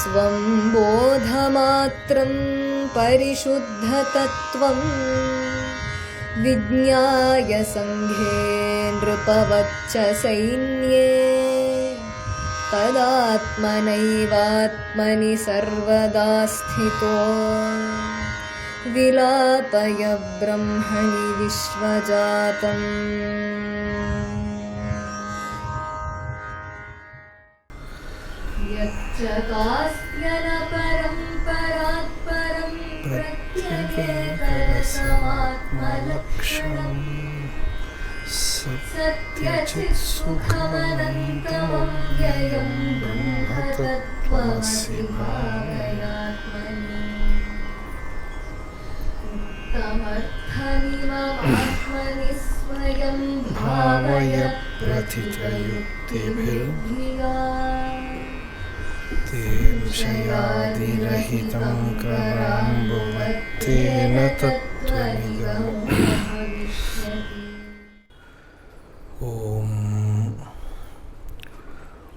स्वं बोधमात्रं परिशुद्धतत्त्वं विज्ञाय संघे नृपवच्च सैन्ये तदात्मनैवात्मनि सर्वदा स्थितो विलापय ब्रह्मणि विश्वजातम्। यच्चकास्त्यन परम्परात् परं प्रत्यगेतरसमात्मलक्षणम् सत्यचित्सुखमनन्तमव्ययं ब्रह्मतत्त्वमसि भावयात्मनि तमर्थमिममात्मनि स्वयं भावय प्रथितयुक्तिभिर्धिया ते विषयादिरहितं कराम्बुवत्तेन तत्त्वनिगमो भविष्यति। ॐ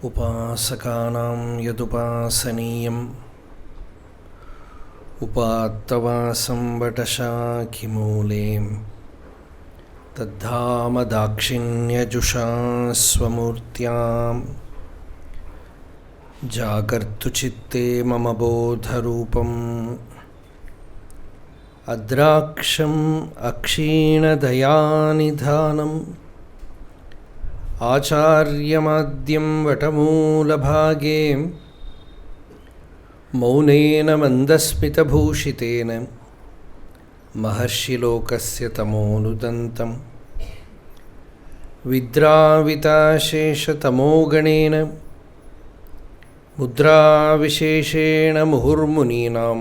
उपासकानां यदुपासनीयम् उपात्तवासं वटशाखिमूले तद्धाम दाक्षिण्यजुषा स्वमूर्त्यां जागर्तुचित्ते मम बोधरूपम् अद्राक्षम् अक्षीणदयानिधानम् आचार्यमाद्यं वटमूलभागे मौनेन मन्दस्मितभूषितेन महर्षिलोकस्य तमोनुदन्तं विद्राविताशेषतमोगणेन मुद्राविशेषेण मुहुर्मुनीनां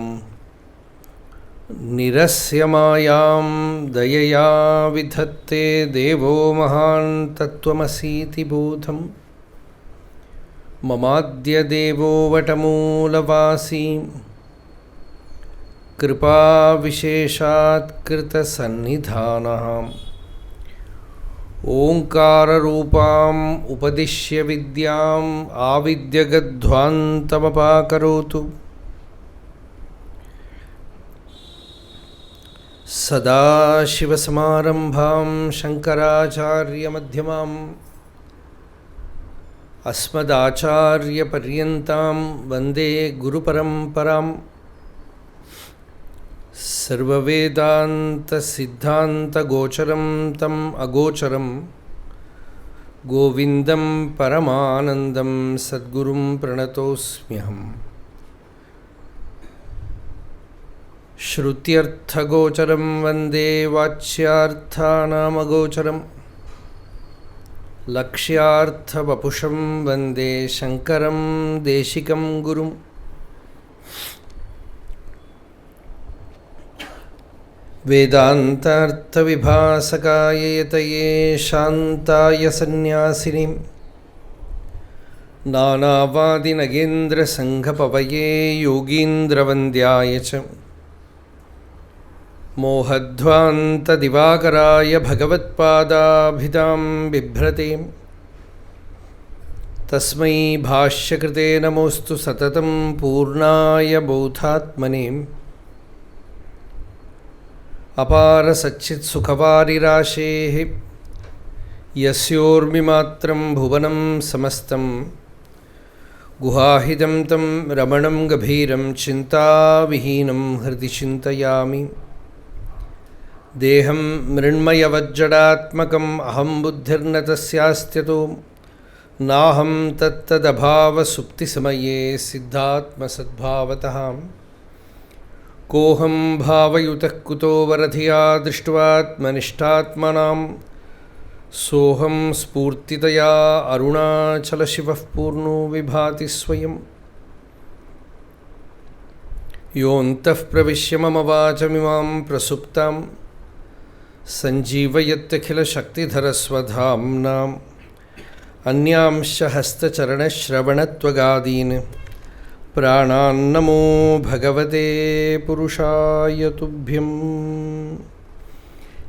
निरस्य मायां दयया विधत्ते देवो महान् तत्त्वमसीति बोधम् ममाद्य देवो वटमूलवासी कृपाविशेषात्कृतसन्निधानः ओङ्काररूपाम् उपदिश्य विद्याम् आविद्यगध्वान्तमपाकरोतु सदाशिवसमारम्भां शङ्कराचार्यमध्यमाम् अस्मदाचार्यपर्यन्तां वन्दे गुरुपरम्पराम् सर्ववेदान्तसिद्धान्तगोचरं तम् अगोचरं गोविन्दं परमानन्दं सद्गुरुं प्रणतोऽस्म्यहम्। श्रुत्यर्थगोचरं वन्दे वाच्यार्थानामगोचरम् लक्ष्यार्थवपुषं वन्दे शङ्करं देशिकं गुरुम्। वेदान्तार्थविभासकाय यतये शान्ताय सन्न्यासिनीं नानावादिनगेन्द्रसङ्घपवये योगीन्द्रवन्द्याय च मोहध्वान्तदिवाकराय भगवत्पादाभिधां बिभ्रते तस्मै भाष्यकृते नमोऽस्तु सततं पूर्णाय बोधात्मने। अपारसच्चित्सुखवारिराशेः यस्योर्मिमात्रं भुवनं समस्तं गुहाहितं तं रमणं गभीरं चिन्ताविहीनं हृदि चिन्तयामि। देहं मृण्मयवज्जडात्मकम् अहं बुद्धिर्न तस्यास्त्यतो नाहं तत्तदभावसुप्तिसमये सिद्धात्मसद्भावतः कोऽहं भावयुतः कुतो वरधिया दृष्ट्वात्मनिष्ठात्मनां सोऽहं स्फूर्तितया अरुणाचलशिवः पूर्णो विभाति स्वयं। योऽन्तः प्रविश्य मम वाचमिमां प्रसुप्तां सञ्जीवयत्यखिलशक्तिधरस्वधाम्नाम् अन्यांश्च हस्तचरणश्रवणत्वगादीन् प्राणान्नमो भगवते पुरुषाय तुभ्यं।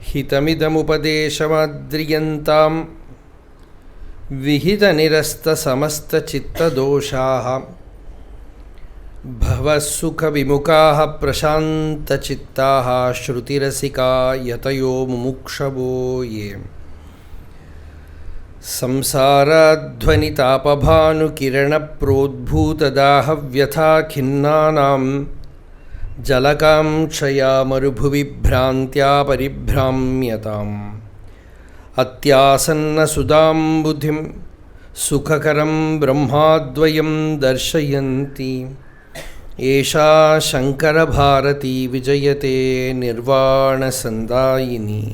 हितमिदमुपदेशमाद्रियन्तां विहितनिरस्तसमस्तचित्तदोषाः भवसुखविमुखाः प्रशान्तचित्ताः श्रुतिरसिका यतयो मुमुक्षवो ये संसाराध्वनितापभानुकिरणप्रोद्भूतदाहव्यथाखिन्नानां जलकांक्षया मरुभुवि भ्रान्त्या परिभ्राम्यताम् अत्यासन्नसुधाम्बुधिं सुखकरं ब्रह्माद्वयं दर्शयन्ति एषा शङ्करभारती विजयते निर्वाणसन्दायिनी.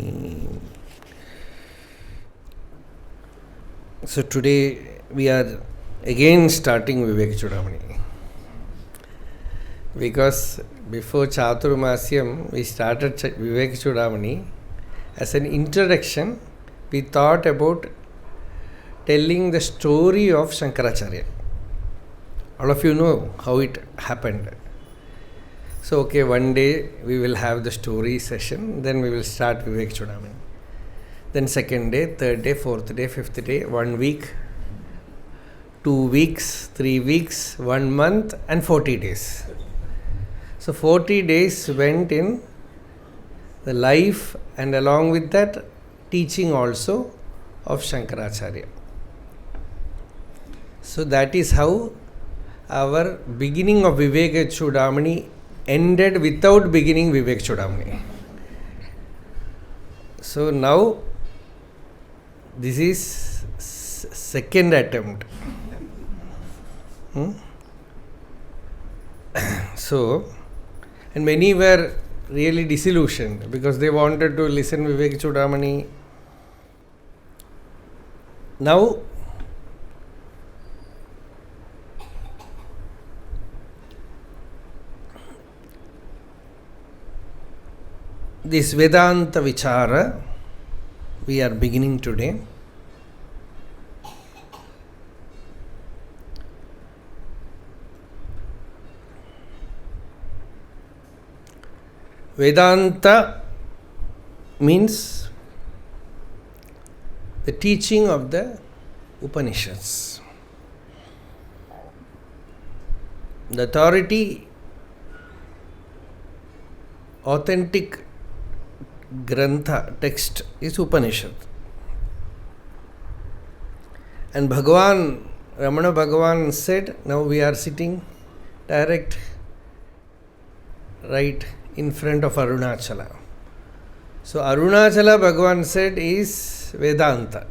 So today we are again starting Vivekachudamani, because before Chaturmasyam we started Vivekachudamani. As an introduction, we thought about telling the story of Shankaracharya. All of you know how it happened. So okay, one day we will have the story session, then we will start Vivekachudamani. Then second day, third day, fourth day, fifth day, 1 week, 2 weeks, 3 weeks, 1 month and 40 days. So 40 days went in the life and along with that teaching also of Shankaracharya. So that is how our beginning of Vivekachudamani ended without beginning Vivekachudamani. So now this is second attempt. So, and many were really disillusioned because they wanted to listen Vivekachudamani. Now, this Vedanta Vichara we are beginning today. Vedanta means the teaching of the Upanishads. The authority, authentic Grantha text is Upanishad. And Bhagavan, Ramana Bhagavan said, now we are sitting direct right in front of Arunachala. So Arunachala, Bhagavan said, is Vedanta.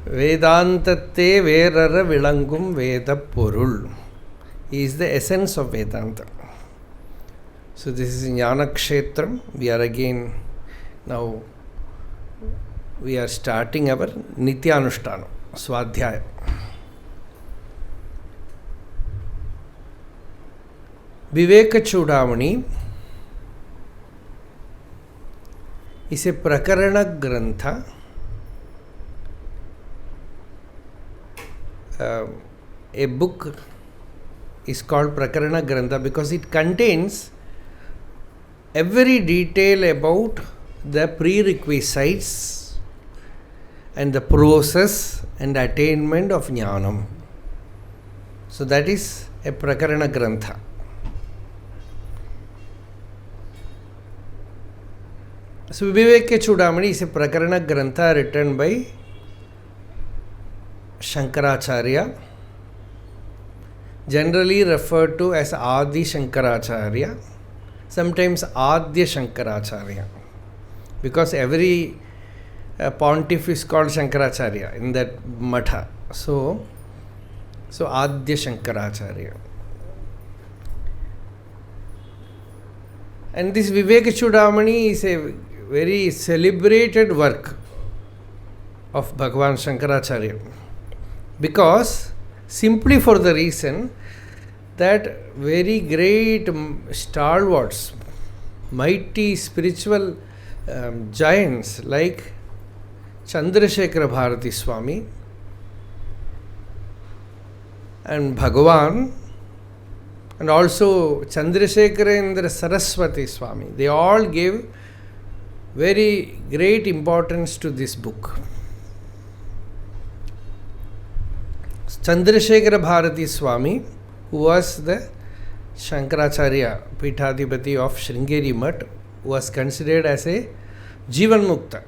Vedantatte verara vilangum veda porul is the essence of Vedanta. So this is Jnana Kshetram. We are again now, we are starting our Nityanushtana, Swadhyaya. Vivekachudamani is a Prakarana Grantha, a book is called Prakarana Grantha because it contains every detail about the prerequisites and the process and attainment of Jnanam. So that is a Prakarana Grantha. So Vivekachudamani is a Prakarana Grantha written by Shankaracharya, generally referred to as Adi Shankaracharya, sometimes Adya Shankaracharya, because every pontiff is called Shankaracharya in that matha. So Adya Shankaracharya. And this Vivekachudamani is a very celebrated work of Bhagavan Shankaracharya, because simply for the reason that very great stalwarts, mighty spiritual giants like Chandrasekhara Bharati Swami and Bhagavan, and also Chandrasekharendra Saraswati Swami, they all gave very great importance to this book. Chandrasekhara Bharati Swami who was the Shankaracharya, Pithadipati of Sringeri Mutt, was considered as a Jivan Mukta.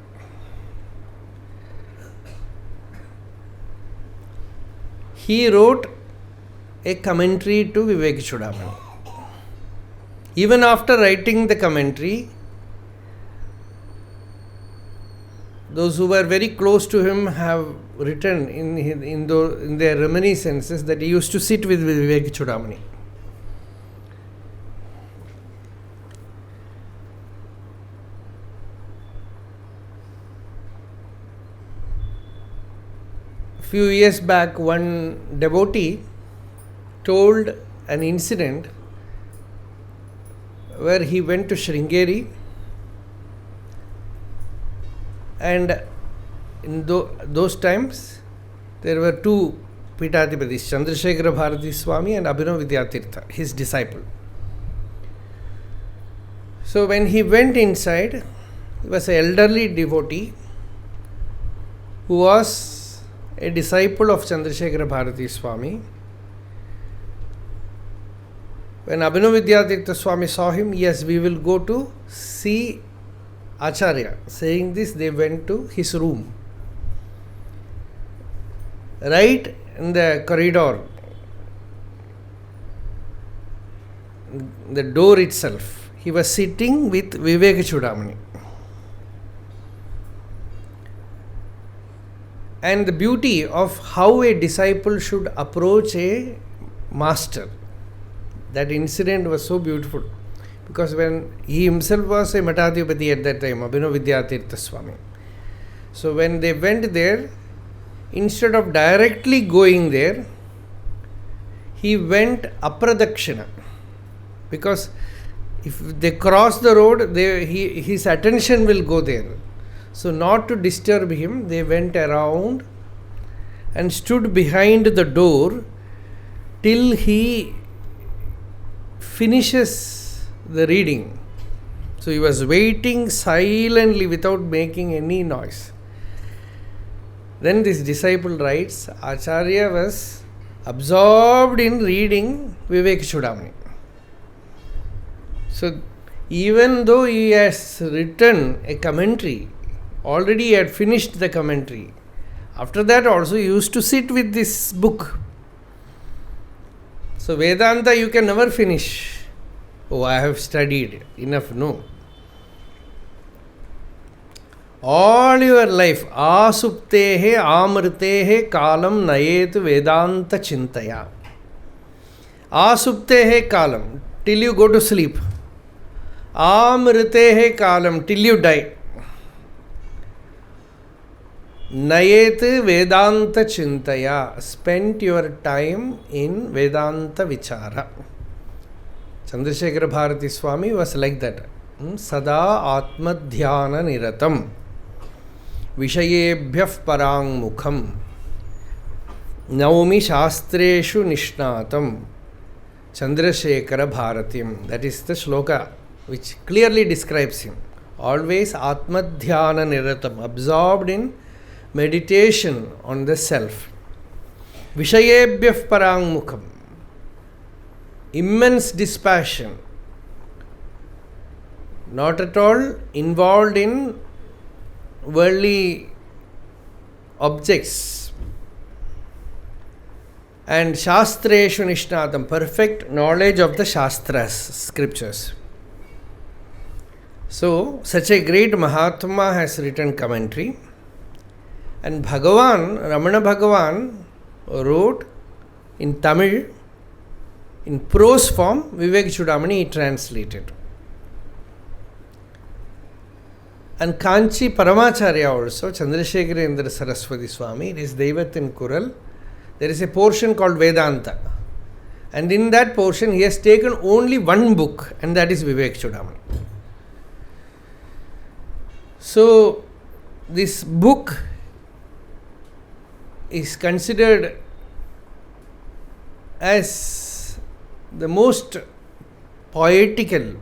He wrote a commentary to Vivekachudamani. Even after writing the commentary, those who were very close to him have written in their reminiscences that he used to sit with Vivekachudamani. Few years back, one devotee told an incident where he went to Sringeri, and in those times there were two Pithadipatis, Chandrasekhara Bharati Swami and Abhinav Vidyatirtha, his disciple. So when he went inside, he was an elderly devotee who was a disciple of Chandrasekhara Bharati Swami. When Abhinav Vidyatirtha Swami saw him, yes, we will go to see Acharya. Saying this, they went to his room. Right in the corridor, the door itself, he was sitting with Vivekachudamani. And the beauty of how a disciple should approach a master, that incident was so beautiful. Because when he himself was a Matadhipati at that time, Abhinav Vidyatirtha Swami. So when they went there, instead of directly going there, he went apradakshina. Because if they cross the road, his attention will go there. So not to disturb him, they went around and stood behind the door till he finishes the reading. So he was waiting silently without making any noise. Then this disciple writes, Acharya was absorbed in reading Vivekachudamani. So even though he has written a commentary, already he had finished the commentary, after that also he used to sit with this book. So Vedanta you can never finish. Oh, I have studied enough. No. All your life, asuptehe amritehe kalam nayet Vedanta chintaya. Asuptehe kalam, till you go to sleep. Amritehe kalam, till you die. Nayet Vedanta chintaya, spend your time in Vedanta vichara. Chandrasekhara Bharati Swami was like that. Sada atma dhyana niratam vishayebhyah parang mukham naumi shastreshu nishnatam Chandrasekhara Bharatim. That is the shloka which clearly describes him. Always atma dhyana niratam, absorbed in meditation on the self. Vishayebhyah parang mukham, immense dispassion, not at all involved in worldly objects. And Shastreshu Nishnatam, perfect knowledge of the Shastras, scriptures. So, such a great Mahatma has written commentary. And Bhagavan, Ramana Bhagavan, wrote in Tamil, in prose form, Vivekachudamani he translated. And Kanchi Paramacharya also, Chandrasekharendra Saraswati Swami, it is Devat in Kural. There is a portion called Vedanta. And in that portion, he has taken only one book, and that is Vivekachudamani. So, this book is considered as the most poetical,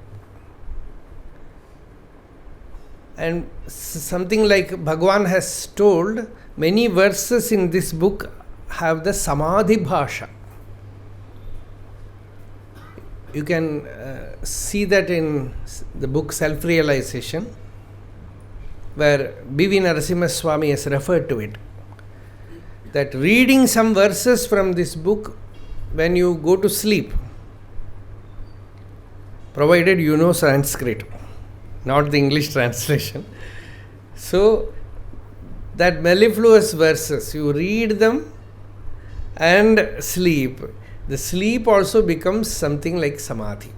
and something like Bhagavan has told, many verses in this book have the Samadhi Bhasha. You can see that in the book Self-Realization, where B.V. Narasimha Swami has referred to it. That reading some verses from this book when you go to sleep, provided you know Sanskrit, not the English translation. So, that mellifluous verses, you read them and sleep. The sleep also becomes something like samadhi.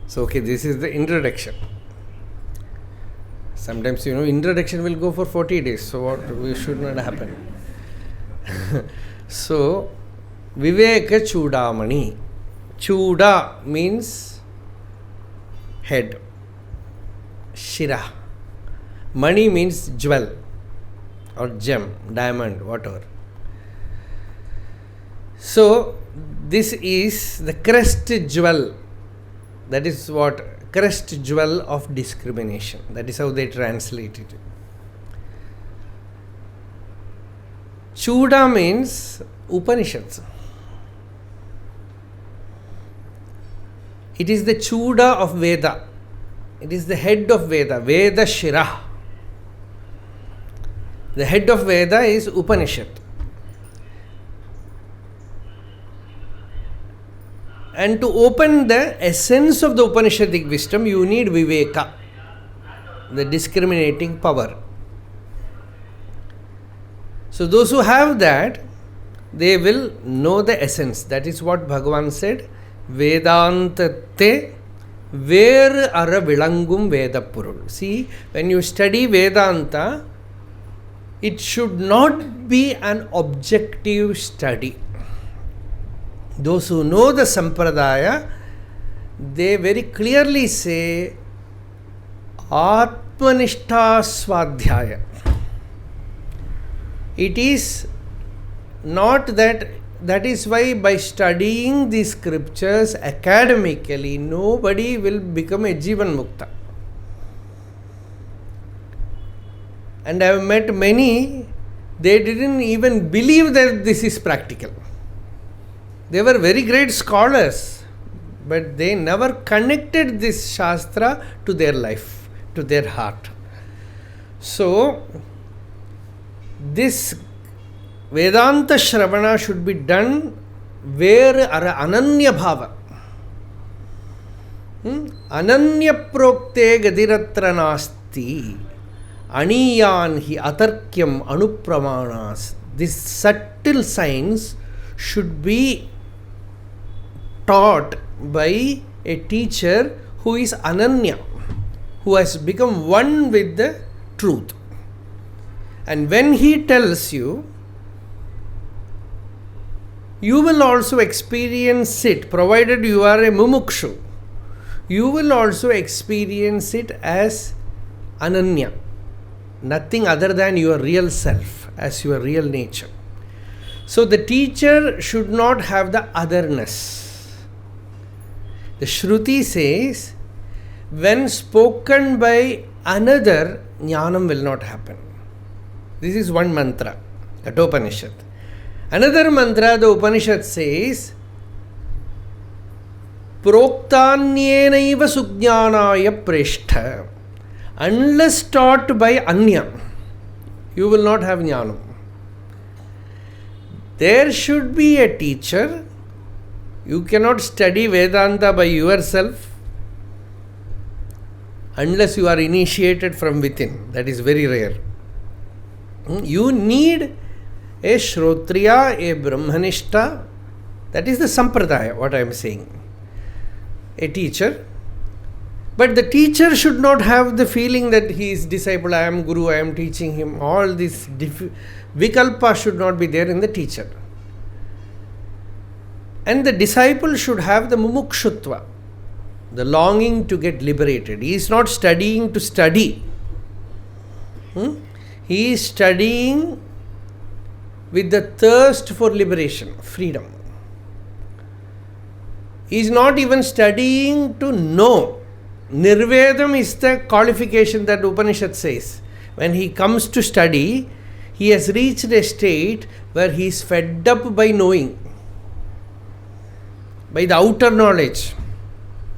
So, okay, this is the introduction. Sometimes, introduction will go for 40 days. So, what should not happen? So, Vivekachudamani. Chuda means head. Shira. Mani means jewel or gem, diamond, whatever. So, this is the crest jewel. That is what? Crest jewel of discrimination. That is how they translate it. Chuda means Upanishads. It is the Chuda of Veda. It is the head of Veda. Veda Shira. The head of Veda is Upanishad. And to open the essence of the Upanishadic wisdom, you need Viveka, the discriminating power. So those who have that, they will know the essence. That is what Bhagavan said, Vedantate Ver Ara Vilangum Vedapurul. See, when you study Vedanta, it should not be an objective study. Those who know the Sampradaya, they very clearly say Atmanishta Swadhyaya. It is not that is why by studying the scriptures academically, nobody will become a Jivan Mukta. And I have met many, they didn't even believe that this is practical. They were very great scholars, but they never connected this Shastra to their life, to their heart. So, this Vedanta Shravana should be done where ara Ananya Bhava. Ananya Prokte Gadiratra Nasti Aniyan Hi Atarkyam Anupramanas. This subtle science should be taught by a teacher who is Ananya, who has become one with the truth. And when he tells you, you will also experience it, provided you are a mumukshu. You will also experience it as Ananya, nothing other than your real self, as your real nature. So the teacher should not have the otherness. The Shruti says, when spoken by another, jnanam will not happen. This is one mantra, Kathopanishad. Another mantra, the Upanishad says, Proktanyenaiva sujnanaya preshtha. Unless taught by Anya, you will not have jnanam. There should be a teacher. You cannot study Vedanta by yourself unless you are initiated from within. That is very rare. You need a Shrotriya, a Brahmanishta. That is the Sampradaya, what I am saying. A teacher. But the teacher should not have the feeling that he is disciple, I am Guru, I am teaching him. All this Vikalpa should not be there in the teacher. And the disciple should have the mumukshutva, the longing to get liberated. He is not studying to study. He is studying with the thirst for liberation, freedom. He is not even studying to know. Nirvedam is the qualification that Upanishad says. When he comes to study, he has reached a state where he is fed up by knowing. by the outer knowledge,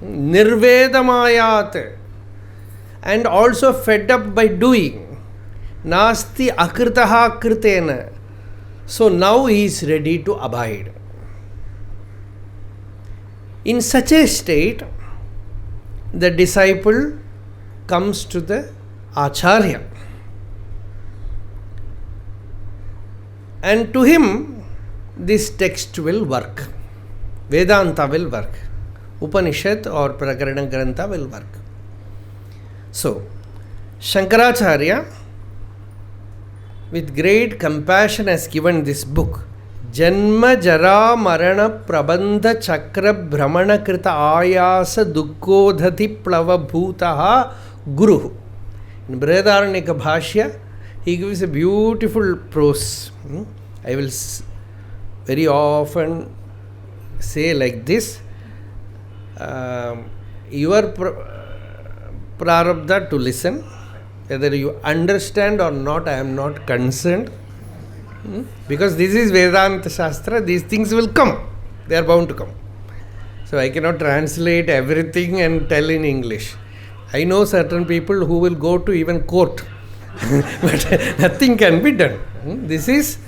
nirvedamayat, and also fed up by doing, nasti akritaha kritena. So now he is ready to abide. In such a state, the disciple comes to the Acharya, and to him this text will work. Vedanta will work. Upanishad or Prakarana Grantha will work. So, Shankaracharya, with great compassion, has given this book, Janma Jara Marana Prabandha Chakra Brahmana Krita Ayasa Dukkodhati Plava Bhutaha Guru. In Brihadaranyaka Bhashya, he gives a beautiful prose. I will very often say like this, your prarabdha to listen, whether you understand or not, I am not concerned, because this is Vedanta Shastra, these things will come, they are bound to come. So I cannot translate everything and tell in English. I know certain people who will go to even court, but nothing can be done. This is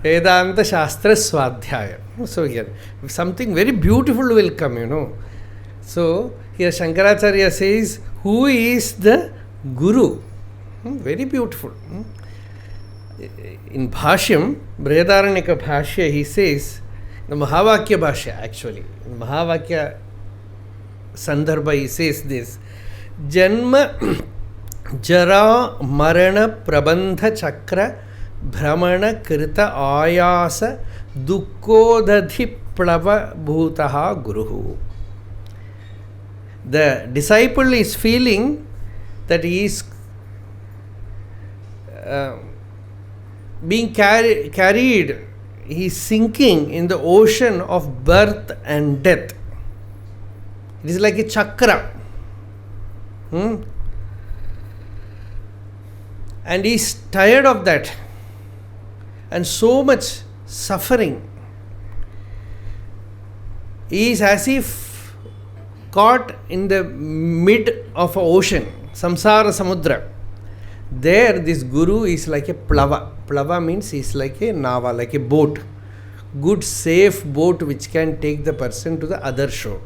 Vedanta Shastra Swadhyaya. So here, something very beautiful will come, So here Shankaracharya says, who is the Guru? Very beautiful. In Bhashyam, Brihadaranyaka Bhashya, he says, the Mahavakya Bhashya actually, in Mahavakya Sandarbha, he says this, Janma Jara Marana Prabandha Chakra Brahmana Krita Ayasa Dukkodhati Plava Bhutaha Guru. The disciple is feeling that he is being carried, he is sinking in the ocean of birth and death. It is like a chakra. And he is tired of that. And so much suffering. He is as if caught in the mid of an ocean, samsara samudra. There this Guru is like a plava. Plava means he is like a nava, like a boat. Good safe boat which can take the person to the other shore.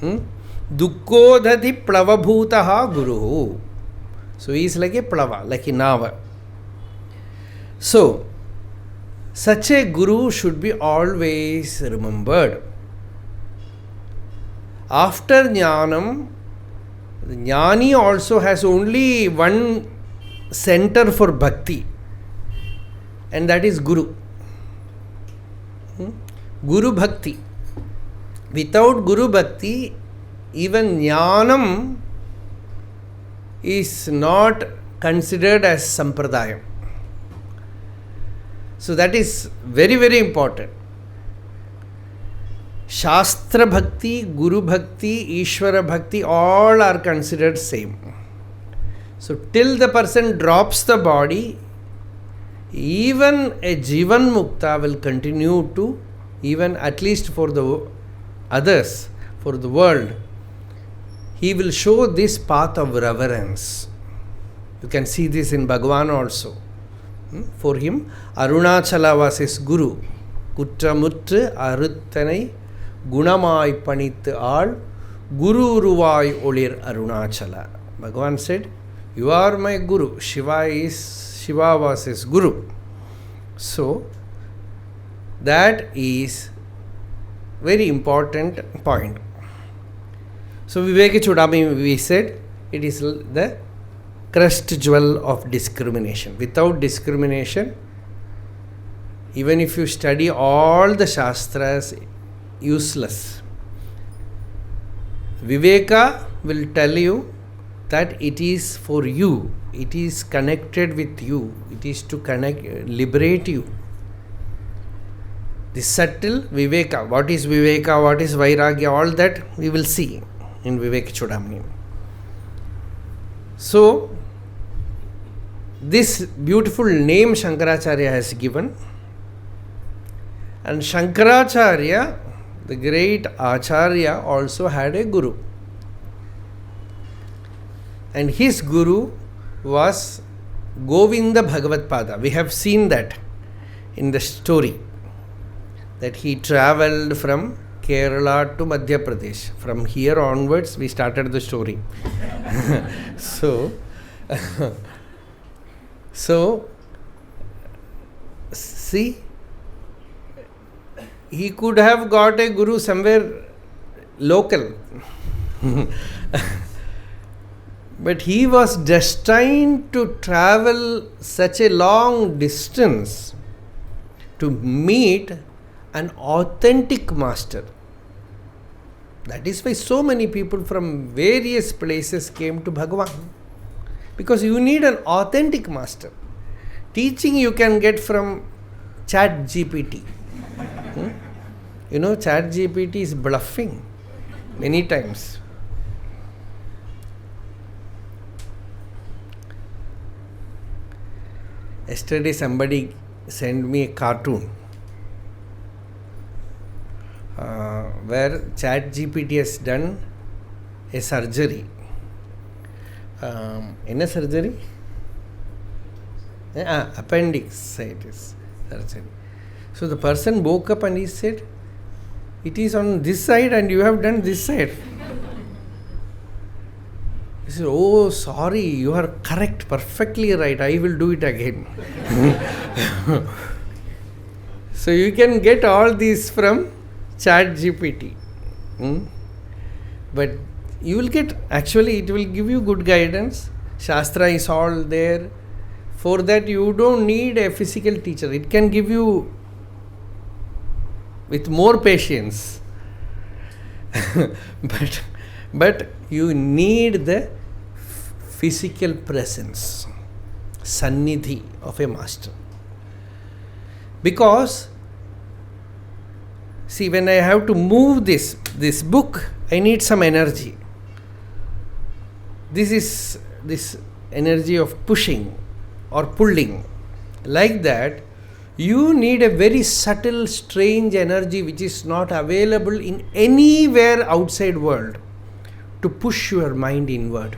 Dukkodhati plavabhutaha Guru. So he is like a plava, like a nava. So such a Guru should be always remembered. After Jnanam, the Jnani also has only one center for bhakti, and that is Guru. Guru Bhakti. Without Guru Bhakti, even Jnanam is not considered as Sampradayam. So that is very, very important. Shastra Bhakti, Guru Bhakti, Ishvara Bhakti, all are considered same. So till the person drops the body, even a Jivan Mukta will continue to, even at least for the others, for the world, he will show this path of reverence. You can see this in Bhagavan also. For him, Arunachala was his Guru. Kutramuttu Aruttanai Gunamai Panittu Aal Guru Ruvai Olir Arunachala. Bhagavan said, you are my Guru. Shiva was his Guru. So, that is very important point. So, Vivekachudamani, we said, it is the crest jewel of discrimination. Without discrimination, even if you study all the Shastras, useless. Viveka will tell you that it is for you, it is connected with you, it is to liberate you. The subtle Viveka, what is Viveka, what is Vairagya, all that we will see in Vivekachudamani. So, this beautiful name Shankaracharya has given, and Shankaracharya the great Acharya also had a guru. And his guru was Govinda Bhagavatpada. We have seen that in the story, that he travelled from Kerala to Madhya Pradesh. From here onwards, we started the story. So, see, he could have got a guru somewhere local. But he was destined to travel such a long distance to meet an authentic master. That is why so many people from various places came to Bhagavan. Because you need an authentic master. Teaching you can get from Chat GPT. You know, Chat GPT is bluffing many times. Yesterday somebody sent me a cartoon where ChatGPT has done a surgery. In a surgery? Appendicitis surgery. So the person woke up and he said, it is on this side and you have done this side. He said, oh, sorry, you are correct, perfectly right, I will do it again. So you can get all these from ChatGPT. But you will get, actually it will give you good guidance. Shastra is all there. For that you don't need a physical teacher. It can give you with more patience. But you need the physical presence, sannidhi of a master. Because, see, when I have to move this book, I need some energy. This is this energy of pushing or pulling. Like that, you need a very subtle, strange energy which is not available in anywhere outside world to push your mind inward.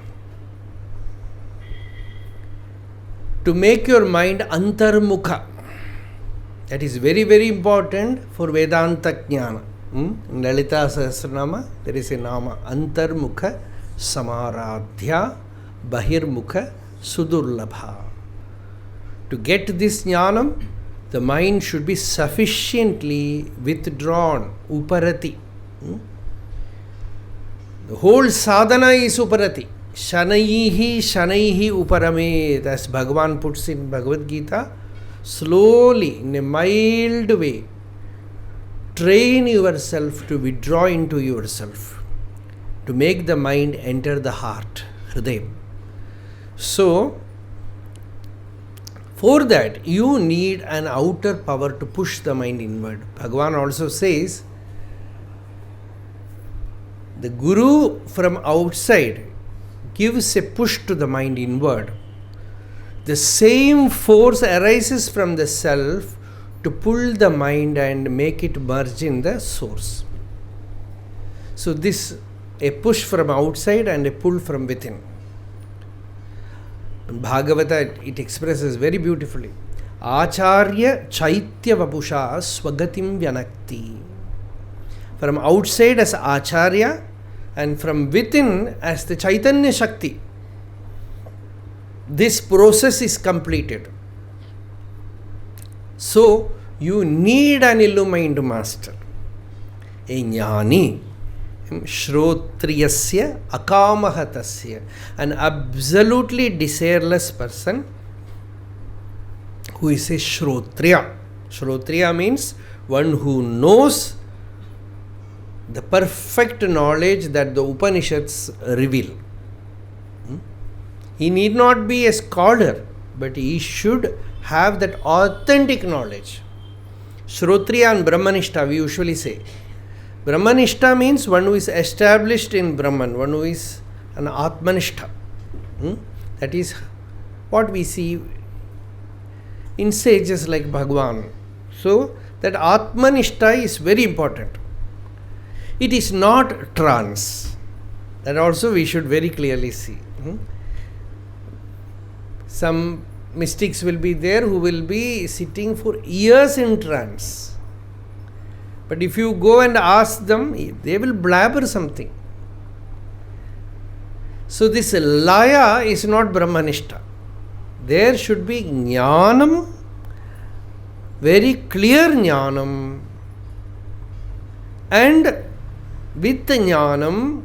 To make your mind antarmukha. That is very, very important for Vedanta Jnana. In Lalita Sahasranama, there is a nama, Antarmukha Samaradhya Bahirmukha Sudurlabha. To get this jnanam, the mind should be sufficiently withdrawn, uparati. The whole sadhana is uparati. Shanaihi uparamet, as Bhagavan puts in Bhagavad Gita. Slowly, in a mild way, train yourself to withdraw into yourself, to make the mind enter the heart, hridaya. So, for that, you need an outer power to push the mind inward. Bhagavan also says, the Guru from outside gives a push to the mind inward. The same force arises from the self to pull the mind and make it merge in the source. So this, a push from outside and a pull from within. In Bhagavata, it expresses very beautifully. Acharya chaitya vapusha swagatim vyanakti. From outside as Acharya and from within as the Chaitanya Shakti. This process is completed. So, you need an illumined master. A jnani, shrotriyasya akamahatasya, an absolutely desireless person who is a shrotriya. Shrotriya means one who knows the perfect knowledge that the Upanishads reveal. He need not be a scholar, but he should have that authentic knowledge. Shrotriya and Brahmanishta, we usually say. Brahmanishta means one who is established in Brahman, one who is an Atmanishta. That is what we see in sages like Bhagavan. So, that Atmanishta is very important. It is not trance. That also we should very clearly see. Some mystics will be there who will be sitting for years in trance. But if you go and ask them, they will blabber something. So this laya is not Brahmanishta. There should be jnanam, very clear jnanam, and with jnanam,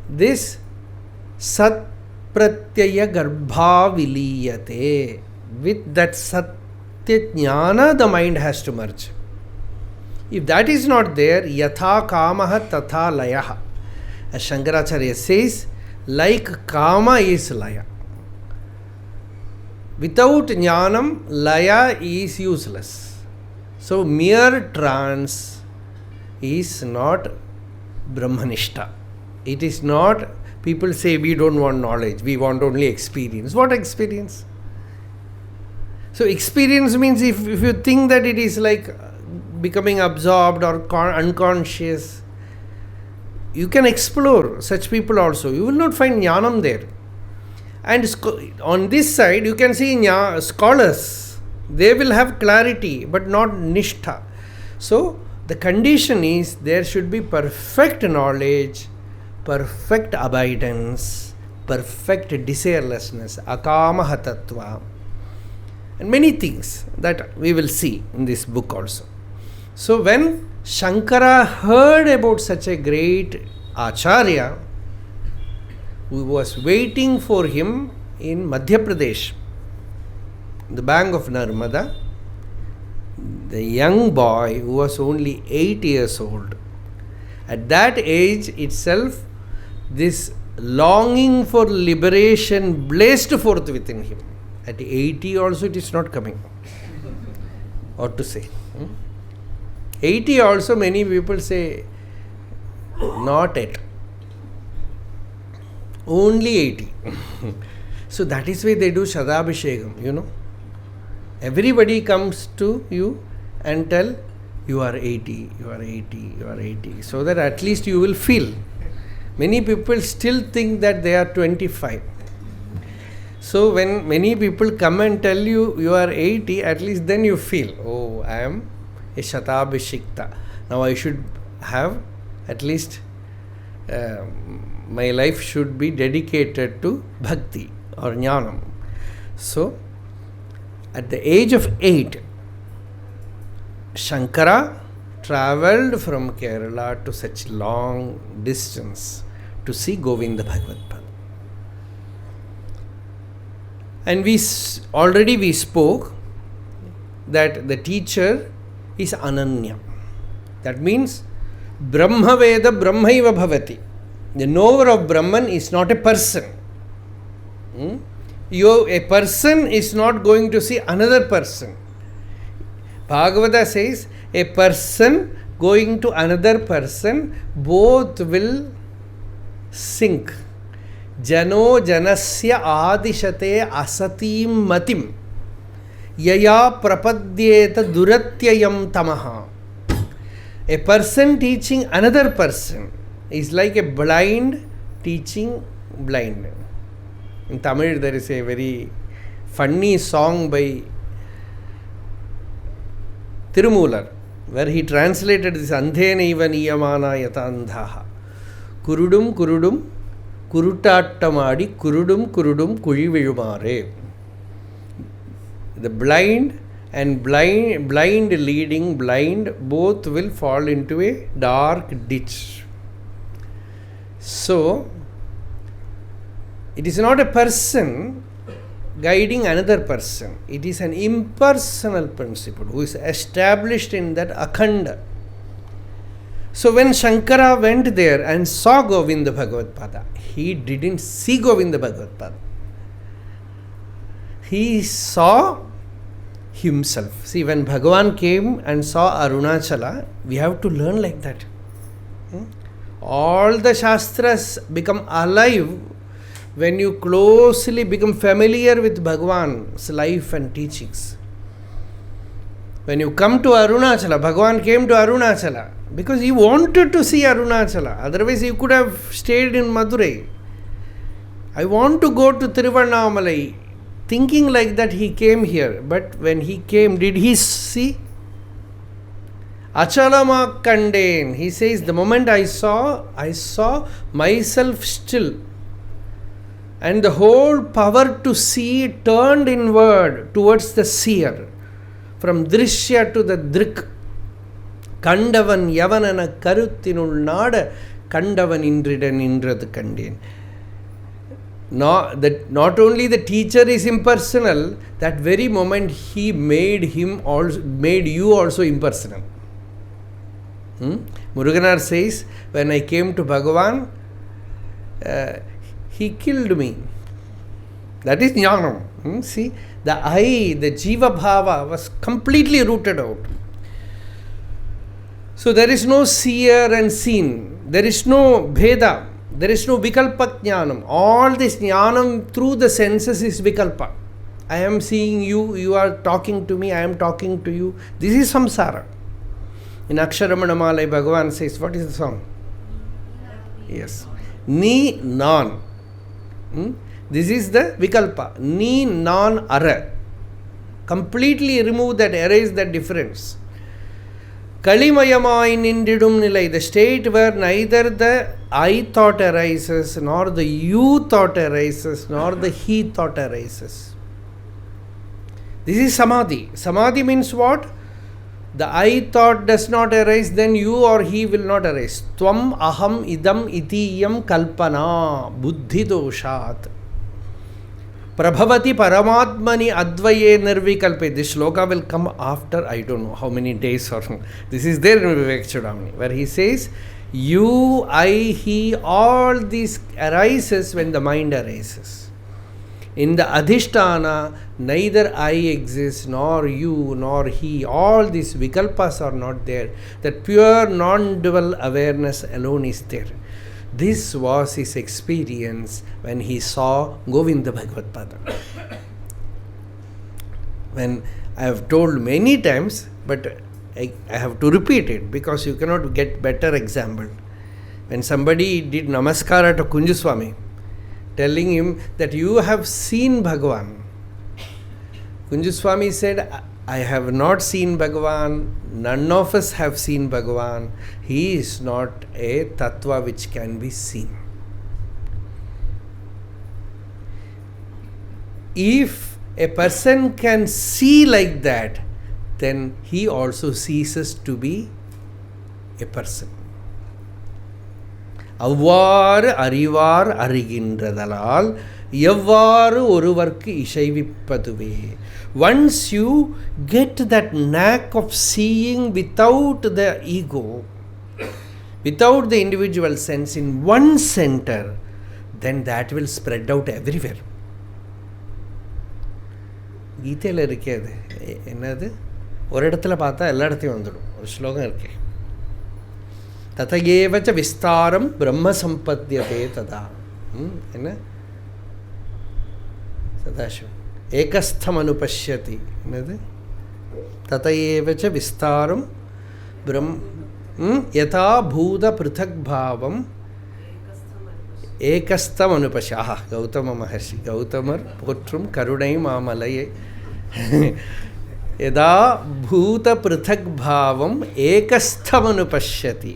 this sat pratyaya garbha viliyate. With that satya jnana, the mind has to merge. If that is not there, yatha kamaha tatha layaha. As Shankaracharya says, like kama is laya. Without jnanam, laya is useless. So mere trance is not Brahmanishta. It is not, people say we don't want knowledge, we want only experience. What experience? So experience means if you think that it is like becoming absorbed or unconscious, you can explore such people also. You will not find jnanam there. And on this side, you can see scholars. They will have clarity, but not nishtha. So the condition is there should be perfect knowledge, perfect abidance, perfect desirelessness, akamaha tattva, and many things that we will see in this book also. So when Shankara heard about such a great Acharya who was waiting for him in Madhya Pradesh, the bank of Narmada, the young boy who was only 8 years old, at that age itself, this longing for liberation blazed forth within him. At 80 also it is not coming. What to say? 80 also many people say, not yet. Only 80. So that is why they do Shadabhishekam, you know. Everybody comes to you and tell, you are 80, you are 80, you are 80. So that at least you will feel. Many people still think that they are 25. So when many people come and tell you, you are 80, at least then you feel, oh, I am a Shatabhishikta. Now I should have at least, my life should be dedicated to bhakti or jnanam. So at the age of 8, Shankara travelled from Kerala to such long distance to see Govinda Bhagavad Pad. And we spoke that the teacher is Ananya. That means Brahma Veda Brahmaiva Bhavati. The knower of Brahman is not a person. A person is not going to see another person. Bhagavata says, a person going to another person, both will sink. Jano janasya adishate asatim matim yaya prapadyeta duratyayam tamaha. A person teaching another person is like a blind teaching blind. In Tamil there is a very funny song by Tirumular where he translated this Andhenaiva niyamana yata andhaha. Kurudum kurudum kurutattamadi kurudum kurudum kuzhivizhumare. The blind and blind leading blind, both will fall into a dark ditch. So it is not a person guiding another person. It is an impersonal principle who is established in that akhanda. So when Shankara went there and saw Govinda Bhagavad Pada, he didn't see Govinda Bhagavad Pada. He saw himself. See, when Bhagavan came and saw Arunachala, we have to learn like that. All the Shastras become alive when you closely become familiar with Bhagavan's life and teachings. When you come to Arunachala, Bhagavan came to Arunachala because he wanted to see Arunachala. Otherwise, he could have stayed in Madurai. I want to go to Tiruvannamalai. Thinking like that, he came here. But when he came, did he see? Achalama Kanden. He says, the moment I saw myself still. And the whole power to see turned inward towards the seer. From Drishya to the Drik. Kandavan Yavanana Karuthinul Nada Kandavan Indridan Indrad Kandin. Not only the teacher is impersonal, that very moment he made you also impersonal. Muruganar says, when I came to Bhagavan, he killed me. That is jnanam. See, the I, the jiva bhava was completely rooted out. So there is no seer and seen. There is no bheda. There is no vikalpa jnanam. All this jnanam through the senses is vikalpa. I am seeing you, you are talking to me, I am talking to you. This is samsara. In Ramanacharanatirtha, Bhagavan says, what is the song? Yes. Ni nan. This is the vikalpa. Ni nan ara. Completely remove that, erase that difference. Kalimayamai nindidum nilai, the state where neither the I thought arises, nor the you thought arises, nor the he thought arises. This is samadhi. Samadhi means what? The I thought does not arise, then you or he will not arise. Tvam aham idam itiyam kalpana buddhi doshat. Prabhavati paramatmani advaye nirvikalpe. This shloka will come after I don't know how many days or this is there in Vivekachudamani, where he says you, I, he, all these arises when the mind arises. In the adhisthana, neither I exists, nor you, nor he. All these vikalpas are not there. That pure non-dual awareness alone is there. This was his experience when he saw Govinda Bhagavad Pada. When I have told many times, but I have to repeat it because you cannot get better example. When somebody did namaskara to Kunju Swami, telling him that you have seen Bhagavan. Kunju Swami said, I have not seen Bhagavan, none of us have seen Bhagavan. He is not a tattva which can be seen. If a person can see like that, then he also ceases to be a person. அவ்வாறு அறிவார் அறிகின்றதலால் எவ்வாறு ஒருவர்க்கு இசைவிப்பதுவே. Once you get that knack of seeing without the ego, without the individual sense in one center, then that will spread out everywhere. கீதையில் இருக்காது என்னது, ஒரு இடத்துல பார்த்தா எல்லா இடத்தையும் வந்துடும். ஒரு ஸ்லோகம் இருக்கு, ததயேவச்ச விஸ்தாரம் பிரம்ம சம்பத்யதே ததா. என்ன சதாசிவம் ஏகஸ்தம் அனுபஷ்யதி. என்னது, ததயேவச்ச விஸ்தாரம் யதா பூத பிருதக் பாவம் ஏகஸ்தம் அனுபஷ்ய. ஆஹா, கௌதம மகர்ஷி, கௌதமர் போற்றும் கருணை மாமலையே. यदा भूत पृथक भावम एकस्थमनुपश्यति.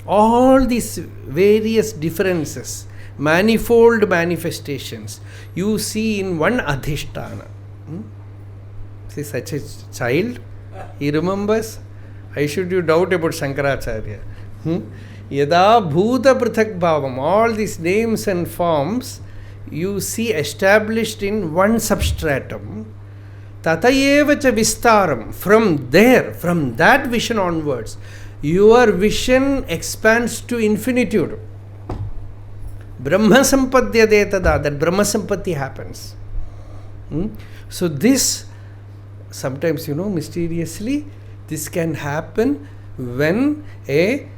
All these various differences, manifold manifestations you see in one adhisthana. See, such a child, he remembers. I should you doubt about Shankaracharya. Yada bhuta prathak bhavam, all these names and forms you see established in one substratum. Tatayevacha vistaram. From there, from that vision onwards, your vision expands to infinitude. Brahma sampadhyate tada, that Brahma sampatti happens. So this, sometimes mysteriously, this can happen when a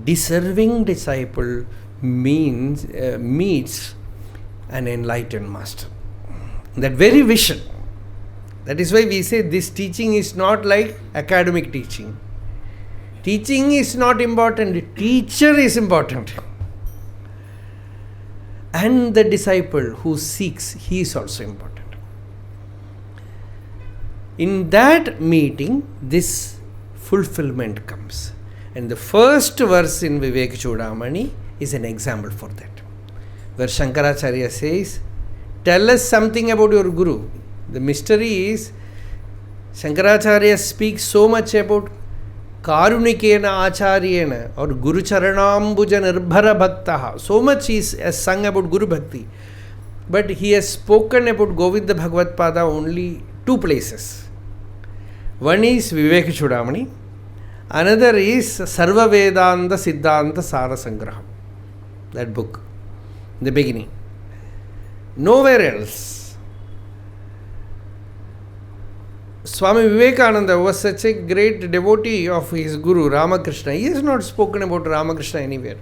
deserving disciple meets an enlightened master. That very vision, That is why we say this teaching is not like academic teaching. Teaching is not important, teacher is important. And the disciple who seeks, he is also important. In that meeting, this fulfillment comes. And the first verse in Vivekachudamani is an example for that. Where Shankaracharya says, tell us something about your Guru. The mystery is, Shankaracharya speaks so much about Karunikena Acharyena or Guru Charanambuja Nirbhara Bhaktaha. So much he has sung about Guru Bhakti. But he has spoken about Govinda Bhagavad Pada only 2 places. One is Vivekachudamani, another is Sarva Vedanta Siddhanta Sara Sangraham. That book, in the beginning. Nowhere else. Swami Vivekananda was such a great devotee of his Guru Ramakrishna. He has not spoken about Ramakrishna anywhere.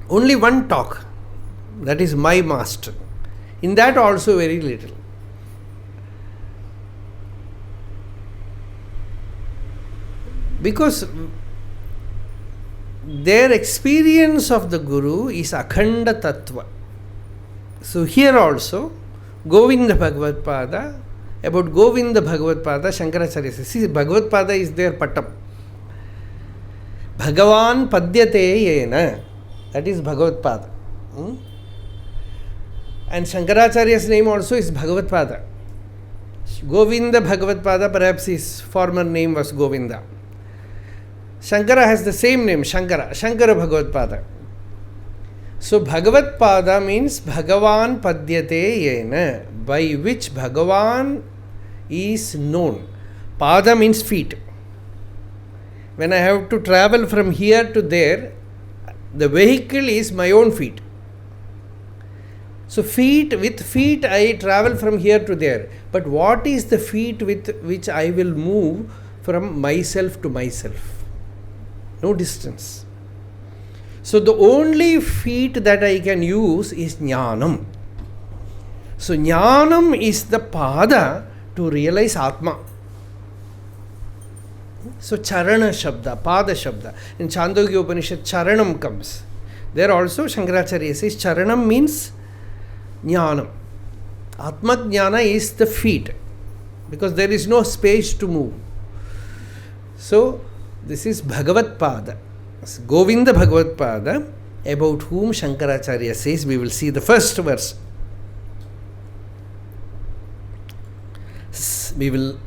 Only one talk, that is my master. In that also very little. Because their experience of the Guru is Akhanda Tattva. So here also, Govinda Bhagavad Pada, about Govinda Bhagavad Pada, Shankaracharya says, see, Bhagavad Pada is their Pattam. Bhagavan Padyate Yena, that is Bhagavad Pada. And Shankaracharya's name also is Bhagavad Pada. Govinda Bhagavad Pada, perhaps his former name was Govinda. Shankara has the same name, Shankara Bhagavad Pada. So Bhagavad Pada means Bhagavan Padyate Yena, by which Bhagavan is known. Pada means feet. When I have to travel from here to there, the vehicle is my own feet. So with feet I travel from here to there. But what is the feet with which I will move from myself to myself? No distance. So the only feet that I can use is Jnanam. So Jnanam is the Pada to realize Atma. So Charana Shabda, Pada Shabda. In Chandogya Upanishad, Charanam comes. There also Shankaracharya says Charanam means Jnanam. Atma Jnana is the feet, because there is no space to move. So this is Bhagavad Pada, Govinda Bhagavad Pada, about whom Shankaracharya says. We will see the first verse. We will,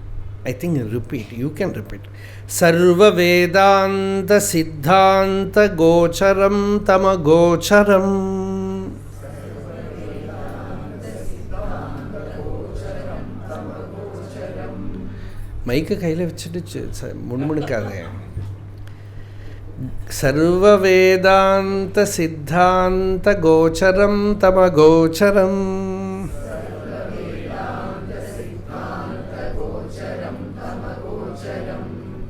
I think, repeat. You can repeat. Sarva Vedanta Siddhanta Gocharam Tamagocharam. Maika kaila vechittu munmunukade. Sarva Vedanta Siddhanta Gocharam Tamagocharam.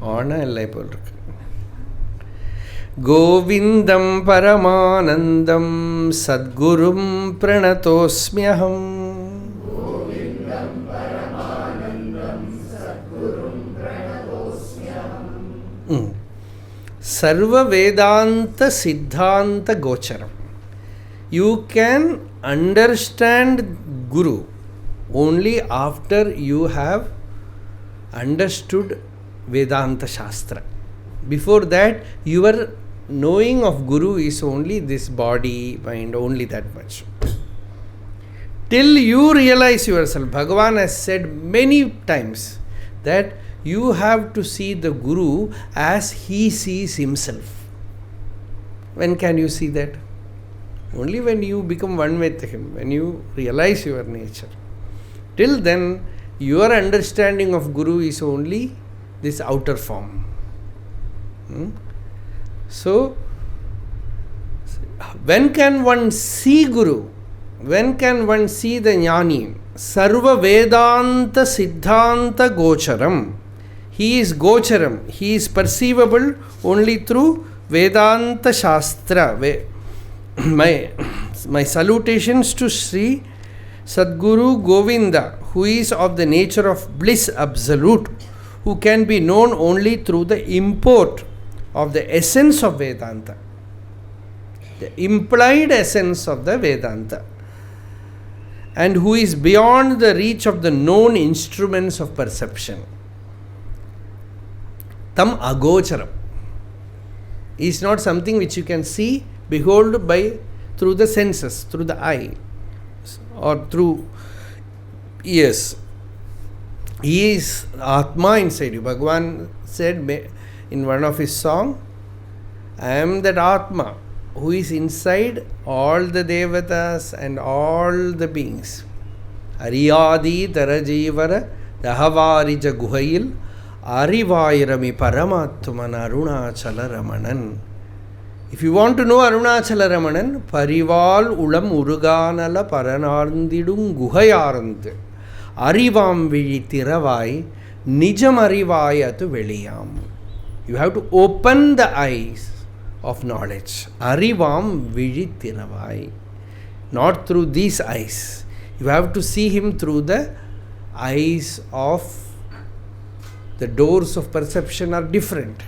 Ona illa ipol irukku. Govindam Paramanandam Sadgurum Pranatosmyaham. Sarva Vedanta Siddhanta Gocharam. You can understand Guru only after you have understood Vedanta Shastra. Before that, your knowing of Guru is only this body, mind, only that much. Till you realize yourself, Bhagavan has said many times that you have to see the Guru as he sees himself. When can you see that? Only when you become one with him, when you realize your nature. Till then, your understanding of Guru is only this outer form. So, when can one see Guru? When can one see the Jnani? Sarva Vedanta Siddhanta Gocharam. He is Gocharam. He is perceivable only through Vedanta Shastra. My salutations to Sri Sadguru Govinda, who is of the nature of bliss absolute, who can be known only through the import of the essence of Vedanta, the implied essence of the Vedanta, and who is beyond the reach of the known instruments of perception. Tam agocharam is not something which you can see, behold by through the senses, through the eye or through ears. He is Atma inside you. Bhagavan said in one of his songs, I am that Atma who is inside all the devatas and all the beings. Ariyadi Tarajivara Dahavarija Guhail Arivairami Paramatman Arunachala Ramanan. If you want to know Arunachala Ramanan, Parival Ulam Uruganala Paranandidum Guhayarant Arivam Vili Tiravai Nijam Arivayatu Veliyam. You have to open the eyes of knowledge. Arivam Vili Tiravai. Not through these eyes. You have to see him through the eyes of the doors of perception are different.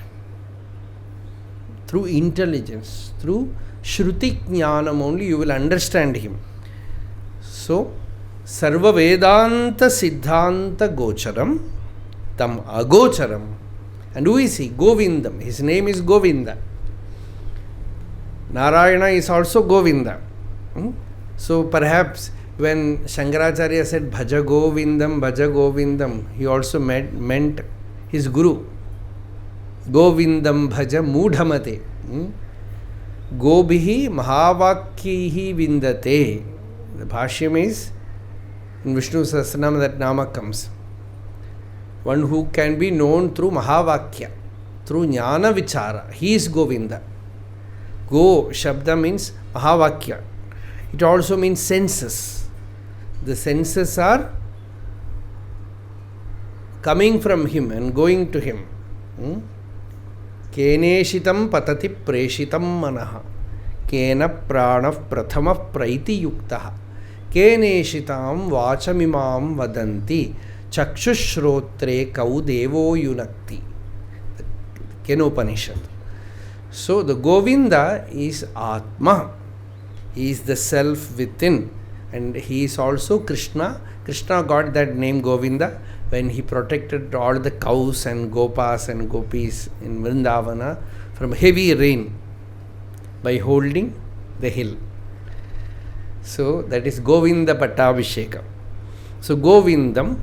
Through intelligence, through Shruti Jnanam only you will understand him. So, Sarva Vedanta Siddhanta Gocharam Tam Agocharam. And who is he? Govindam. His name is Govinda. Narayana is also Govinda. So perhaps when Shankaracharya said Bhaja Govindam, he also meant his Guru. Govindam Bhaja Mudhamate. Gobihi Mahavakyihi Vindate. The Bhashyam is, in Vishnu Sahasranama that Nama comes. One who can be known through Mahavakya, through Jnana Vichara. He is Govinda. Go, Shabda means Mahavakya. It also means senses. The senses are coming from him and going to him. Keneshitam patati preshitam manaha. Kena pranav prathamah praiti yuktaha. Keneshitam vachamimam vadanti. Chakshusrotre kau devo yunakti. Kenopanishad. So the Govinda is Atma. He is the self within. And he is also Krishna. Krishna got that name Govinda when he protected all the cows and gopas and gopis in Vrindavana from heavy rain by holding the hill. So that is Govinda Pattabhishekam. So Govindam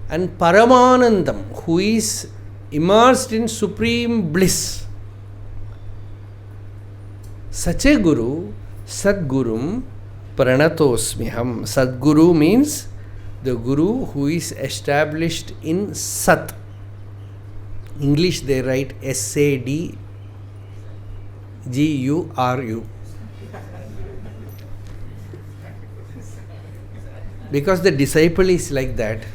and Paramanandam, who is immersed in supreme bliss. Such a Guru, Sadgurum Pranatosmiham. Sadguru means the Guru who is established in Sat. English they write SADGURU. Because the disciple is like that.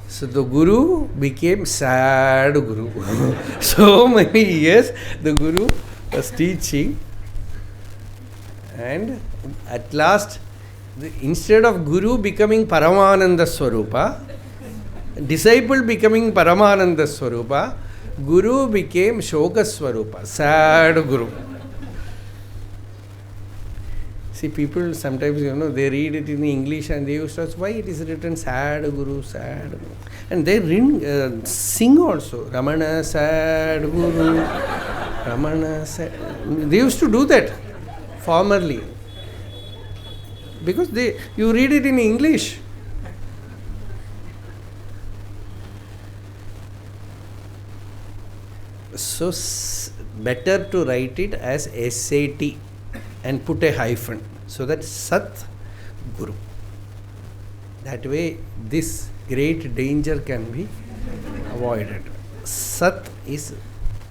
So the Guru became sad Guru. So many years the Guru was teaching, and at last, instead of Guru becoming Paramananda Swarupa, disciple becoming Paramananda Swarupa, Guru became Shoka Swarupa, sad Guru. See, people sometimes, they read it in English and they used to ask, why it is written sad Guru, sad Guru. And they sing also, Ramana sad Guru, Ramana sad. They used to do that formerly. Because you read it in English. So, better to write it as SAT and put a hyphen, so that Sat Guru. That way this great danger can be avoided. Sat is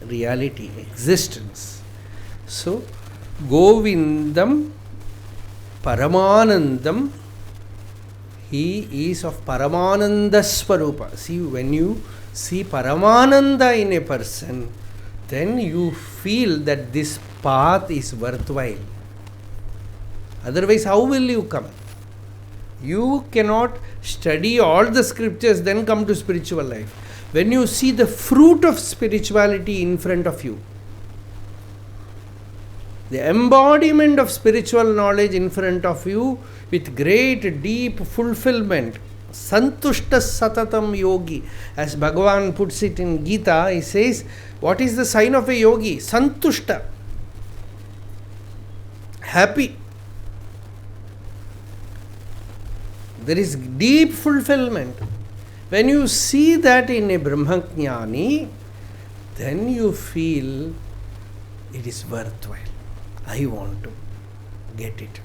reality, existence. So Govindam Paramanandam, he is of Paramananda Swarupa. See, when you see Paramananda in a person, then you feel that this path is worthwhile. Otherwise, how will you come? You cannot study all the scriptures, then come to spiritual life. When you see the fruit of spirituality in front of you, the embodiment of spiritual knowledge in front of you with great deep fulfillment, santushta satatam yogi, as Bhagavan puts it in Gita, he says, what is the sign of a yogi? Santushta, happy. There is deep fulfillment. When you see that in a Brahmajnani, then you feel it is worthwhile. I want to get it.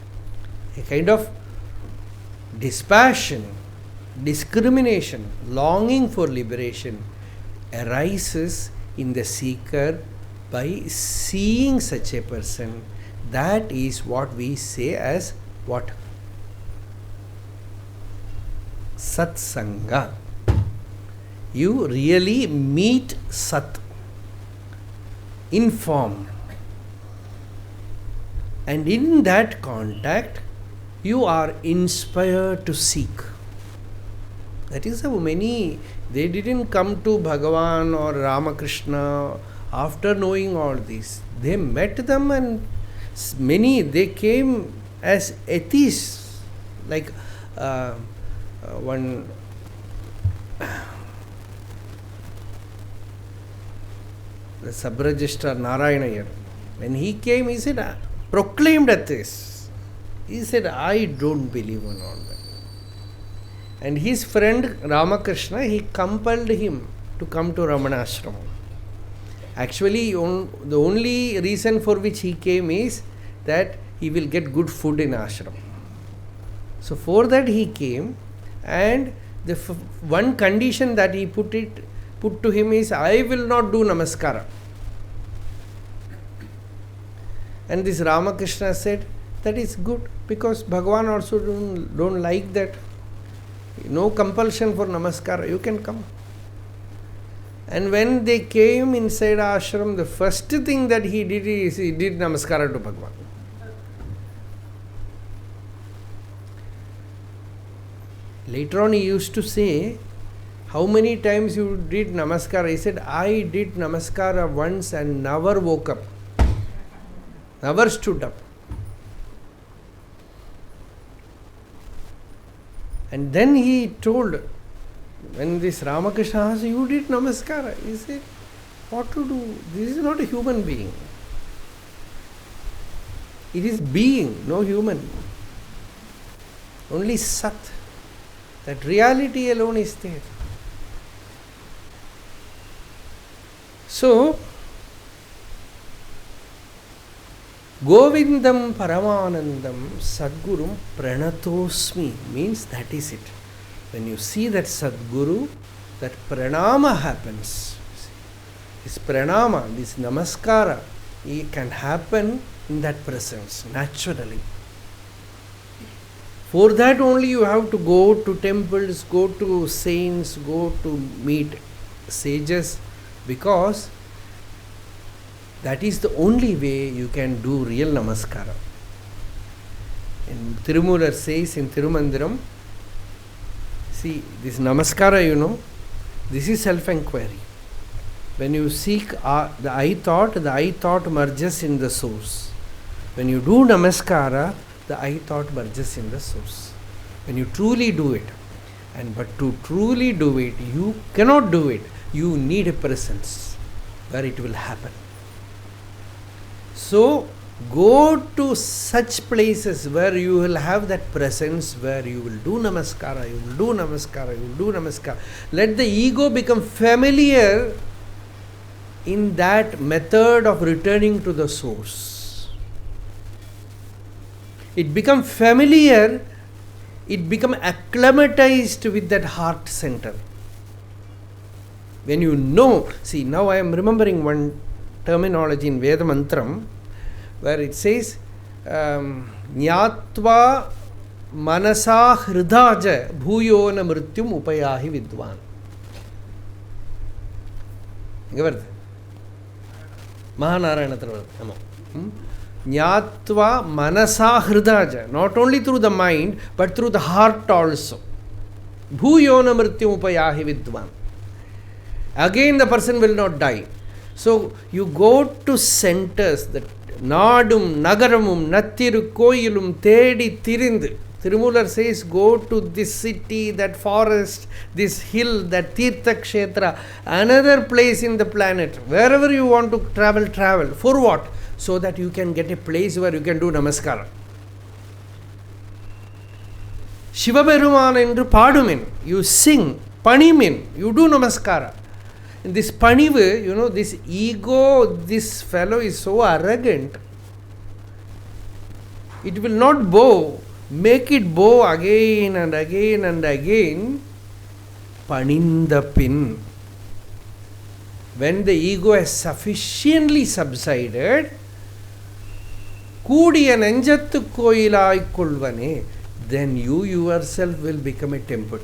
A kind of dispassion, discrimination, longing for liberation arises in the seeker by seeing such a person. That is what we say as what? Satsanga. You really meet Sat in form. And in that contact, you are inspired to seek. That is how many, they didn't come to Bhagavan or Ramakrishna after knowing all this. They met them, and many, they came as atheists. Like one the sub-registrar Narayana, when he came, he said, proclaimed atheist. He said, I don't believe in all that. And his friend Ramakrishna, he compelled him to come to Ramanacharanatirtha. Actually, the only reason for which he came is that he will get good food in ashram. So for that he came, and the one condition that he put to him is, I will not do namaskara. And this Ramakrishna said, that is good, because Bhagavan also don't like that. No compulsion for namaskara, you can come. And when they came inside ashram, the first thing that he did is he did namaskara to Bhagavan. Later on he used to say, how many times you did namaskara? He said, I did namaskara once and never woke up. Never stood up. And then he told, when this Ramakrishna asked, you did namaskara? He said, what to do? This is not a human being. It is being, no human. Only Sat. That reality alone is there. So, Govindam Paramanandam Sadgurum Pranatosmi means that is it. When you see that Sadguru, that pranama happens. This pranama, this namaskara, it can happen in that presence naturally. For that only you have to go to temples, go to saints, go to meet sages, because that is the only way you can do real namaskara. And Tirumular says in Tirumandiram, see, this namaskara, this is self-enquiry. When you seek the I thought merges in the source. When you do namaskara, the I thought merges in the source. When you truly do it, but to truly do it, you cannot do it. You need a presence where it will happen. So, go to such places where you will have that presence, where you will do namaskara, you will do namaskara, you will do namaskara. Let the ego become familiar in that method of returning to the source. It become familiar, it become acclimatized with that heart center. When you know, see, now I am remembering one terminology in Veda Mantram where it says Nyatva manasa hridaja bhuyona mrityum upayahi vidwan. Gapirth Mahanarayanatirtha. Jnatva manasa hridaja. Not only through the mind, but through the heart also. Bhuyona mrityum upayahi vidvan. Again the person will not die. So you go to centers, that Nadum, Nagaramum, Nattiru, Koyilum, Tedi, Tirindu. Tirumular says, go to this city, that forest, this hill, that Tirtha Kshetra, another place in the planet. Wherever you want to travel, travel. For what? So that you can get a place where you can do namaskara. Shiva Peruman endru padumin. You sing, panimin, you do namaskara. In this panivu, this ego, this fellow is so arrogant. It will not bow. Make it bow again and again and again. Panindapin. When the ego has sufficiently subsided, Kudiya Nenjattu Koilai Kulvane, then you yourself will become a temple.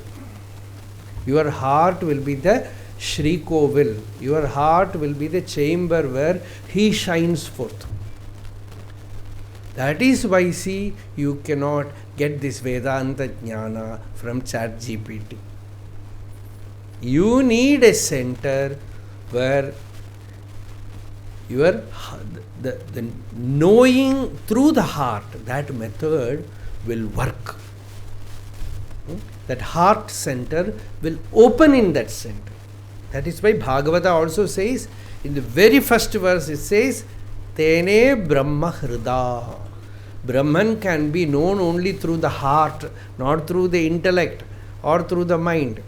Your heart will be the Shri Kovil. Your heart will be the chamber where he shines forth. That is why, see, you cannot get this Vedanta Jnana from ChatGPT. You need a center where the knowing through the heart, that method will work. That heart center will open in that center. That is why Bhagavata also says, in the very first verse it says, Tene Brahma Hrida. Brahman can be known only through the heart, not through the intellect or through the mind.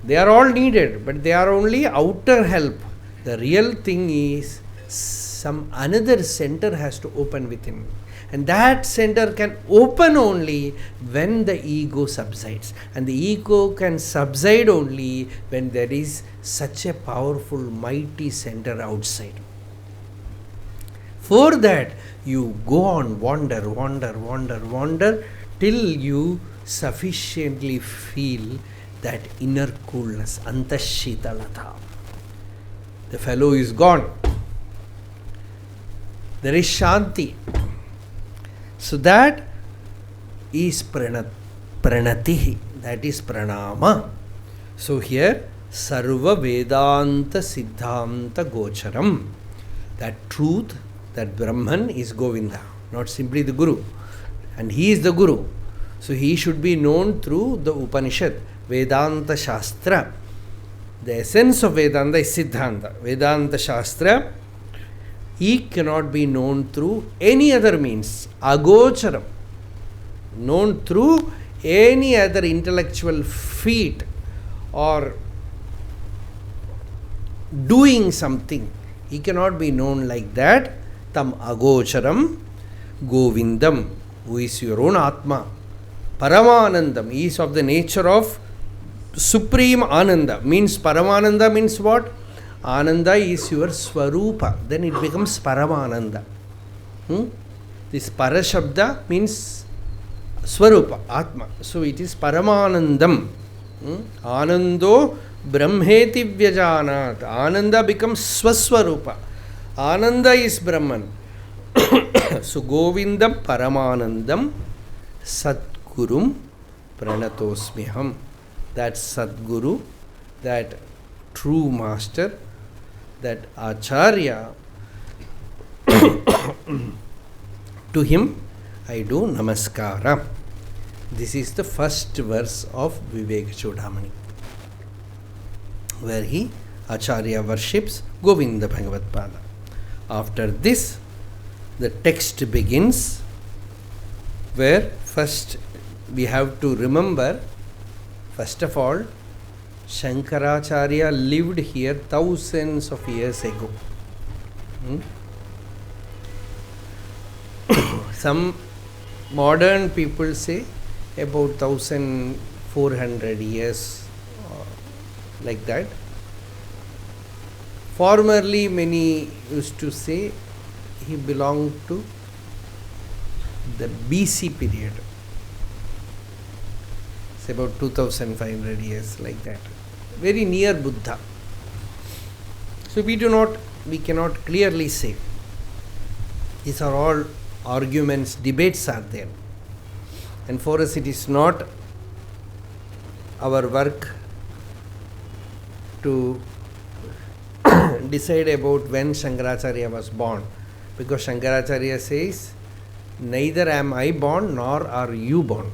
They are all needed, but they are only outer help. The real thing is some another center has to open within. And that center can open only when the ego subsides. And the ego can subside only when there is such a powerful, mighty center outside. For that, you go on, wander till you sufficiently feel that inner coolness, antashitalata. The fellow is gone. There is shanti. So that is pranatihi, that is pranama. So here, sarva vedanta siddhanta gocharam. That truth, that Brahman is Govinda, not simply the Guru. And he is the Guru. So he should be known through the Upanishad, Vedanta Shastra. The essence of Vedanta is Siddhanta. Vedanta Shastra, he cannot be known through any other means. Agocharam. Known through any other intellectual feat or doing something. He cannot be known like that. Tam agocharam govindam, who is your own Atma. Paramanandam, he is of the nature of supreme Ananda. Means Paramananda means what? Ananda is your Swarupa. Then it becomes Paramananda. This Parashabda means Swarupa, Atma. So it is Paramanandam. Anando Brahmeti Vyajanat. Ananda becomes Swaswarupa. Ananda is Brahman. So Govindam Paramanandam Satgurum Pranatosmiham. That Sadguru, that true master, that Acharya, to him I do namaskara. This is the first verse of Vivekachudamani, where he, Acharya, worships Govinda Bhagavat Pada. After this, the text begins, where first we have to remember, first of all, Shankaracharya lived here thousands of years ago. Some modern people say about 1400 years, like that. Formerly, many used to say he belonged to the BC period. It's about 2500 years, like that. Very near Buddha. So we cannot clearly say. These are all arguments, debates are there. And for us it is not our work to decide about when Shankaracharya was born, because Shankaracharya says, neither am I born nor are you born.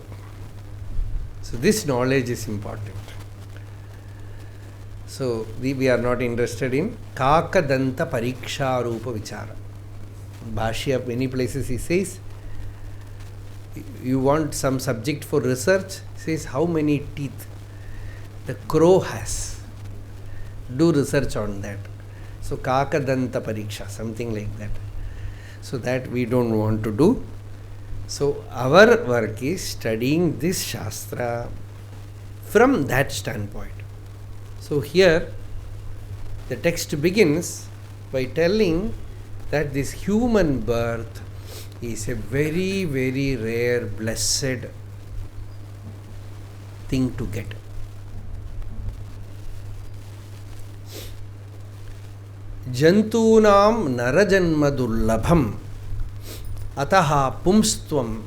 So this knowledge is important. So we are not interested in Kakadanta Pariksha Rupa Vichara. Bhashya, many places he says, you want some subject for research, he says, how many teeth the crow has? Do research on that. So Kakadanta Pariksha, something like that. So that we don't want to do. So our work is studying this Shastra from that standpoint. So here the text begins by telling that this human birth is a very, very rare, blessed thing to get. Jantunam narajanma dullabham ataha pumstvam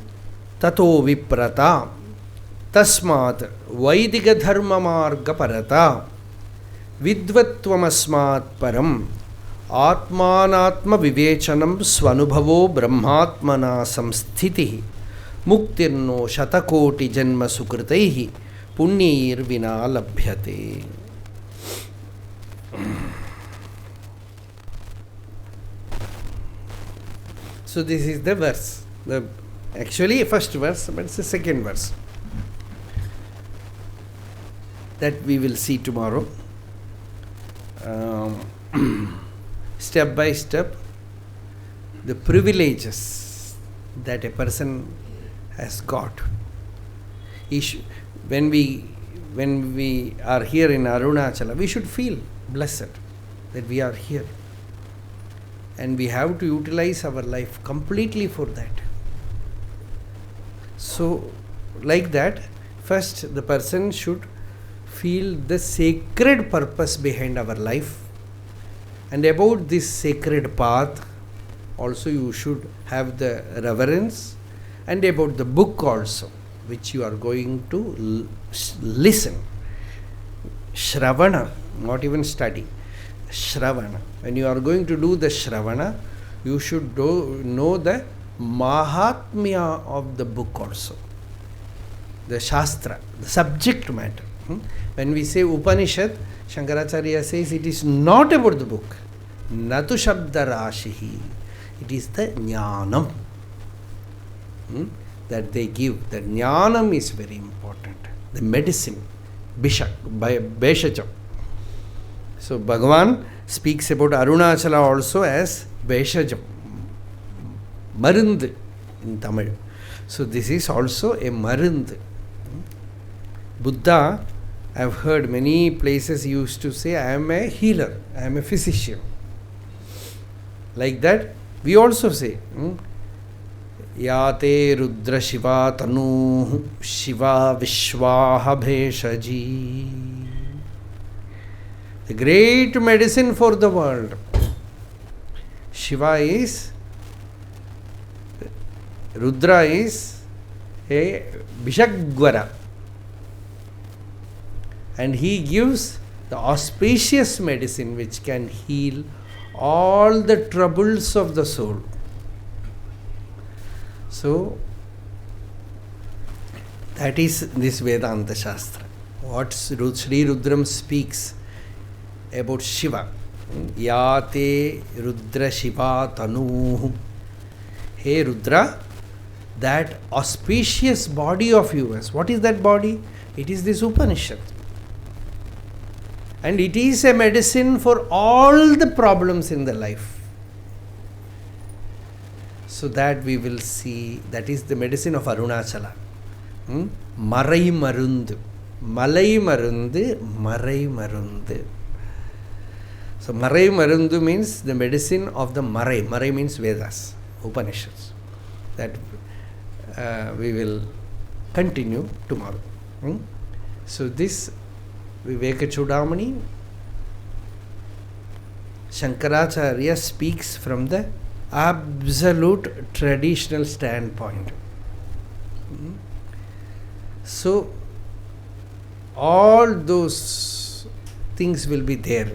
tato viprata tasmat vaidiga dharma marga parata vidvatvamasmat param atmanatma vivechanam svanubhavo brahmatmana samsthiti muktirno shatakoti janma sukritaihi punyir vina labhyate. So this is the verse, actually first verse, but it's the second verse that we will see tomorrow. Step by step, the privileges that a person has got. When we are here in Arunachala, we should feel blessed that we are here. And we have to utilize our life completely for that. So, like that, first the person should feel the sacred purpose behind our life. And about this sacred path, also you should have the reverence. And about the book also, which you are going to listen. Shravana, not even study. Shravana. When you are going to do the Shravana, you should know the Mahatmya of the book also. The Shastra, the subject matter. When we say Upanishad, Shankaracharya says it is not about the book. Natu Shabda Rashihi. It is the Jnanam that they give. The Jnanam is very important. The medicine, Beshacham. So Bhagavan speaks about Arunachala also as Beshajam, Marund in Tamil. So this is also a Marund. Buddha, I have heard many places used to say, I am a healer, I am a physician. Like that, we also say, Yate Rudra Shiva Tanu Shiva Vishwaha Bheshaji. The great medicine for the world. Shiva is, Rudra is a Bishagwara. And he gives the auspicious medicine which can heal all the troubles of the soul. So, that is this Vedanta Shastra. What Sri Rudram speaks about Shiva. Yate Rudra Shiva Tanu. Hey Rudra, that auspicious body of yours. What is that body? It is this Upanishad. And it is a medicine for all the problems in the life. So that we will see, that is the medicine of Arunachala. Marai Marundu. Malai Marundu, Marai Marundu. So Marai Marundu means the medicine of the Marai. Marai means Vedas, Upanishads. That we will continue tomorrow. So this Vivekachudamani, Shankaracharya speaks from the absolute traditional standpoint. So all those things will be there.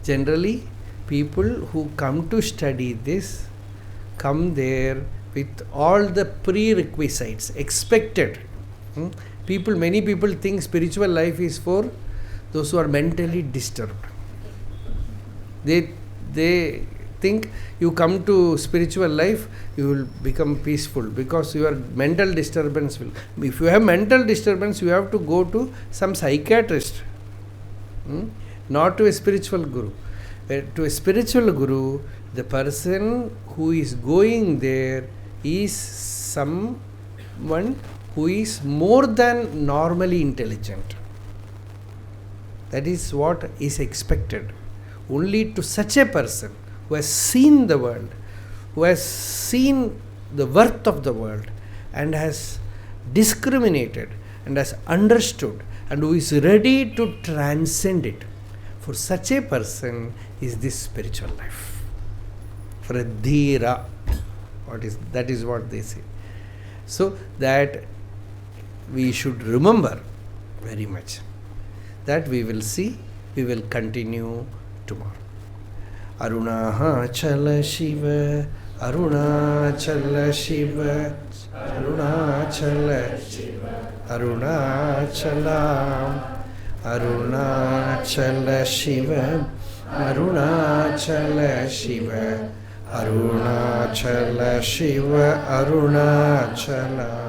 Generally, people who come to study this come there with all the prerequisites expected. Many people think spiritual life is for those who are mentally disturbed. They think you come to spiritual life, you will become peaceful because your mental disturbance will. If you have mental disturbance, you have to go to some psychiatrist, not to a spiritual guru. To a spiritual guru, the person who is going there is someone who is more than normally intelligent. That is what is expected. Only to such a person who has seen the world, who has seen the worth of the world, and has discriminated and has understood, and who is ready to transcend it. For such a person is this spiritual life. For a dhira, that is what they say. So that we should remember very much. That we will see, we will continue tomorrow. Arunachala Shiva, Arunachala Shiva, Arunachala Shiva, Arunachala, Arunachala Shiva, Arunachala Shiva, Arunachala Shiva, Arunachala.